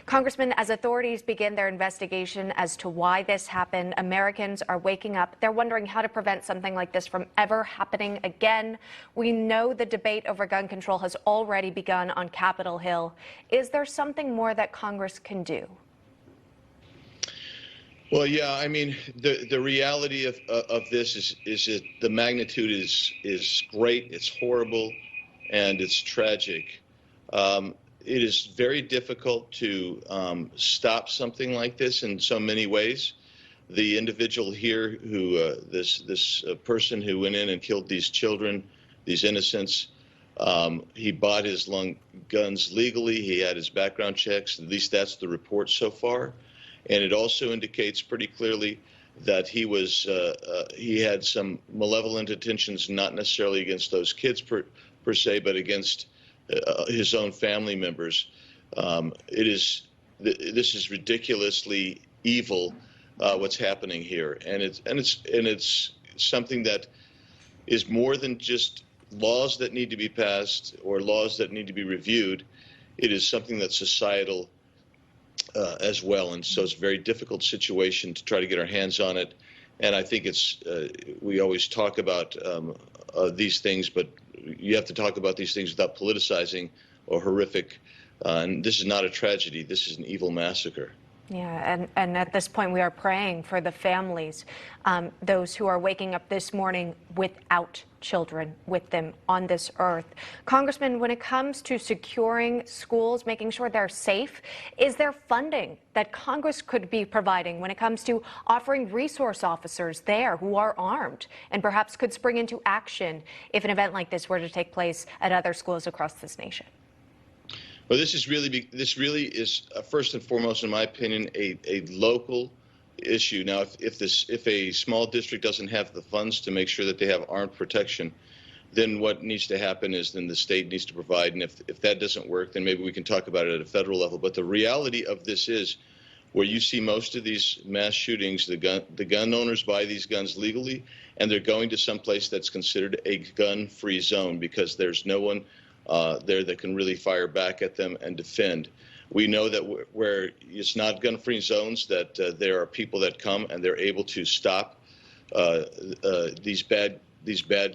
Congressman, as authorities begin their investigation as to why this happened, Americans are waking up. They're wondering how to prevent something like this from ever happening again. We know the debate over gun control has already begun on Capitol Hill. Is there something more that Congress can do? Well, yeah, I mean, the reality of this is that the magnitude is great, it's horrible, and it's tragic. It is very difficult to stop something like this in so many ways. The individual here who, this person who went in and killed these children, these innocents, he bought his guns legally. He had his background checks. At least that's the report so far. And it also indicates pretty clearly that he had some malevolent intentions, not necessarily against those kids per se, but against his own family members. This is ridiculously evil what's happening here, and it's something that is more than just laws that need to be passed or laws that need to be reviewed. It is something that's societal as well, and so it's a very difficult situation to try to get our hands on it. And I think we always talk about these things, but you have to talk about these things without politicizing or horrific. And this is not a tragedy. This is an evil massacre. Yeah, and at this point, we are praying for the families, those who are waking up this morning without children with them on this earth. Congressman, when it comes to securing schools, making sure they're safe, is there funding that Congress could be providing when it comes to offering resource officers there who are armed and perhaps could spring into action if an event like this were to take place at other schools across this nation? Well, this really is first and foremost, in my opinion, a local issue. Now, if a small district doesn't have the funds to make sure that they have armed protection, then what needs to happen is then the state needs to provide. And if that doesn't work, then maybe we can talk about it at a federal level. But the reality of this is, where you see most of these mass shootings, the gun owners buy these guns legally, and they're going to some place that's considered a gun-free zone because there's no one there that can really fire back at them and defend. We know that where it's not gun-free zones, that there are people that come and they're able to stop these bad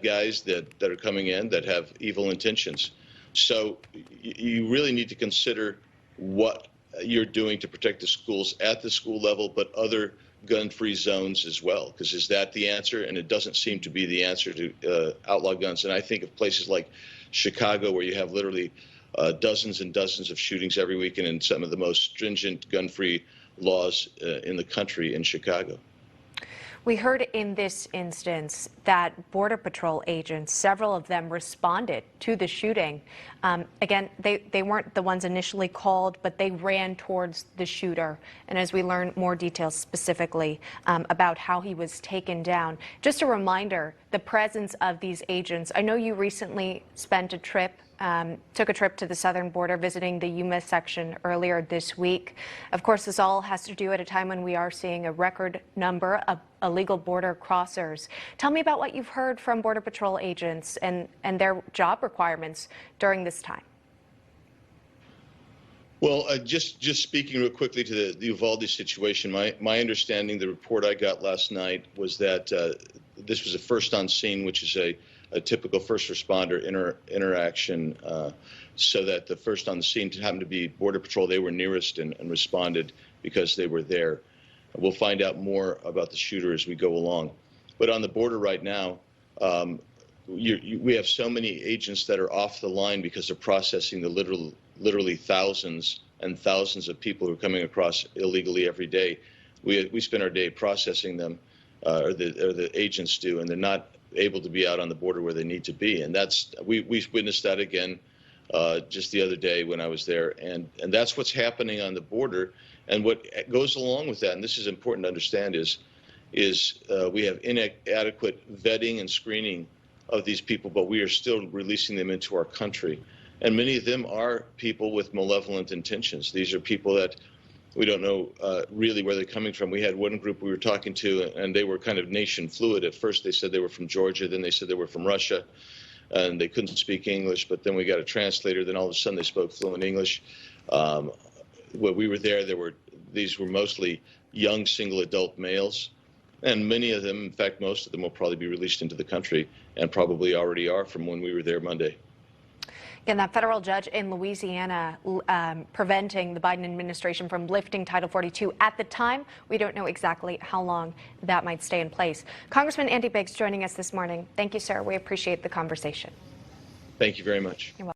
guys that are coming in that have evil intentions. So you really need to consider what you're doing to protect the schools at the school level, but other gun-free zones as well, because is that the answer? And it doesn't seem to be the answer to outlaw guns. And I think of places like Chicago, where you have literally dozens and dozens of shootings every weekend, and some of the most stringent gun-free laws in the country in Chicago. We heard in this instance that Border Patrol agents, several of them responded to the shooting. Again, they weren't the ones initially called, but they ran towards the shooter. And as we learn more details specifically about how he was taken down, just a reminder, the presence of these agents. I know you recently spent a trip took a trip to the southern border, visiting the Yuma section earlier this week. Of course, this all has to do at a time when we are seeing a record number of illegal border crossers. Tell me about what you've heard from Border Patrol agents and their job requirements during this time. Well, just speaking real quickly to the Uvalde situation, my understanding, the report I got last night was that this was a first on scene, which is a typical first responder interaction, so that the first on the scene happened to be Border Patrol. They were nearest and responded because they were there. We'll find out more about the shooter as we go along. But on the border right now, we have so many agents that are off the line because they're processing the literally thousands and thousands of people who are coming across illegally every day. We spend our day processing them, or the agents do, and they're not able to be out on the border where they need to be. And we witnessed that again just the other day when I was there. And that's what's happening on the border. And what goes along with that, and this is important to understand, is we have inadequate vetting and screening of these people, but we are still releasing them into our country. And many of them are people with malevolent intentions. These are people that we don't know really where they're coming from. We had one group we were talking to, and they were kind of nation fluid. At first, they said they were from Georgia. Then they said they were from Russia, and they couldn't speak English. But then we got a translator. Then all of a sudden, they spoke fluent English. when we were there, these were mostly young single adult males, and many of them, in fact, most of them will probably be released into the country, and probably already are from when we were there Monday. Again, that federal judge in Louisiana preventing the Biden administration from lifting Title 42 at the time. We don't know exactly how long that might stay in place. Congressman Andy Biggs joining us this morning. Thank you, sir. We appreciate the conversation. Thank you very much. You're welcome.